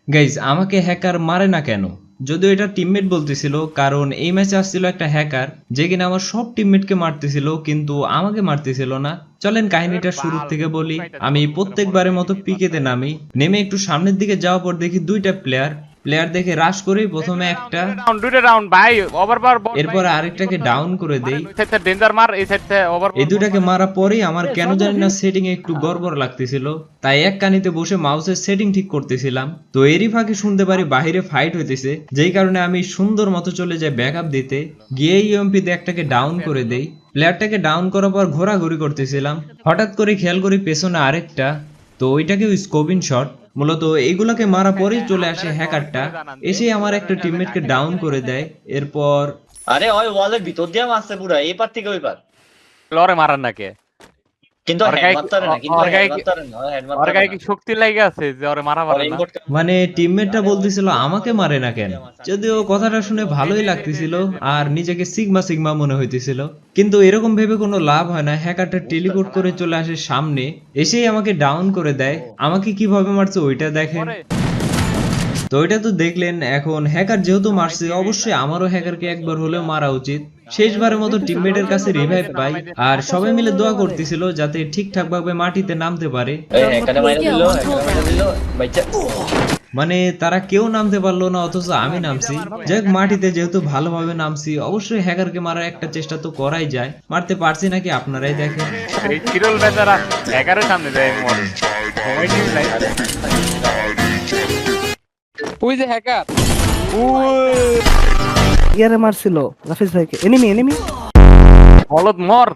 Guys আমাকে hacker মারে না কেন? যদিও এটা টিমমেট বলতেছিল, কারণ এই ম্যাচে আসছিল একটা হ্যাকার যে কিনা আমার সব টিমমেটকে মারতেছিল কিন্তু আমাকে মারতেছিল না। চলেন কাহিনীটা শুরু থেকে বলি। আমি প্রত্যেকবারের মতো পিকেতে নামি, নেমে একটু সামনের দিকে যাওয়ার পর দেখি দুইটা প্লেয়ার দেখে রাশ করেই প্রথমে একটা, দুইটা রাউন্ড ভাই ওভারবার এরপর আরেকটাকে ডাউন করে দেই। ওই সাইডে ডেঞ্জার মার, এই সাইডে ওভার। এই দুটাকে মারা পরেই আমার কেন জানি না সেটিং এ একটু গড়বড় লাগতেছিল, তাই এক কানিতে বসে মাউসের সেটিং ঠিক করতেছিলাম। তো এরই ফাঁকে শুনতে পারি বাহিরে ফাইট হইতেছে, যেই কারণে আমি সুন্দর মতো চলে যাই ব্যাকআপ দিতে, গিয়ে ইউএমপি তে একটাকে ডাউন করে দেই। প্লেয়ারটাকে ডাউন করার পর ঘোরাঘুরি করতেছিলাম, হঠাৎ করে খেয়াল করি পেছনে আরেকটা, তো ওইটাকেও স্কোপিং শট। মূলত এইগুলাকে মারা পরেই চলে আসে হ্যাকারটা, এসে আমার একটা টিমমেটকে ডাউন করে দেয়। এরপর আরে ওই ওয়ালের ভিতর দিয়ে মারছে পুরা এই পার থেকে ওই পার, লরে মারার নাকি? কিন্তু ওর হেড গায়ে মারতে পারে না, কিন্তু ওর গায়ে হেড মারতে পারে না, হেড ওর মারতে গায়ে পারে কি না। শক্তি লাগে আছে যে ওরে মারা পারে না? মানে টিমমেটটা বলতেছিল আমাকে মারে না কেন, যদিও কথাটা শুনে ভালোই লাগতেছিল আর নিজেকে সিগমা সিগমা মনে হইতেছিল, কিন্তু এরকম ভেবে কোনো লাভ হয় না। হ্যাকারটা টেলিপোর্ট করে চলে আসে সামনে, এসেই আমাকে ডাউন করে দেয়। আমাকে কিভাবে মারছে ওইটা দেখেন। তো ওইটা তো দেখলেন। এখন হ্যাকার যেহেতু মারছে, অবশ্যই আমারও হ্যাকারকে একবার হলেও মারা উচিত। শেষবারের মতো টিমমেটের কাছে রিভাইভ পাই, আর সবাই মিলে দোয়া করতেছিল যাতে ঠিকঠাক ভাবে মাটিতে নামতে পারে। এই হ্যাকারে মাইরা দিল, হ্যাকারে মাইরা দিল বাইচা। মানে তারা কেউ নামতে পারলো না, অথচ আমি নামছি। যাই হোক, মাটিতে যেহেতু ভালোভাবে নামছি, অবশ্যই হ্যাকারকে মারার একটা চেষ্টা তো করাই যায়। মারতে পারছি নাকি আপনারাই দেখেন। এই চিরল বেচারা হ্যাকারের সামনে যায় মরে। সময় ঠিক নাই। ওই যে হ্যাকার ইয়ারে মারছিল রাফিজ ভাইকে। এনিমি বলদ মর।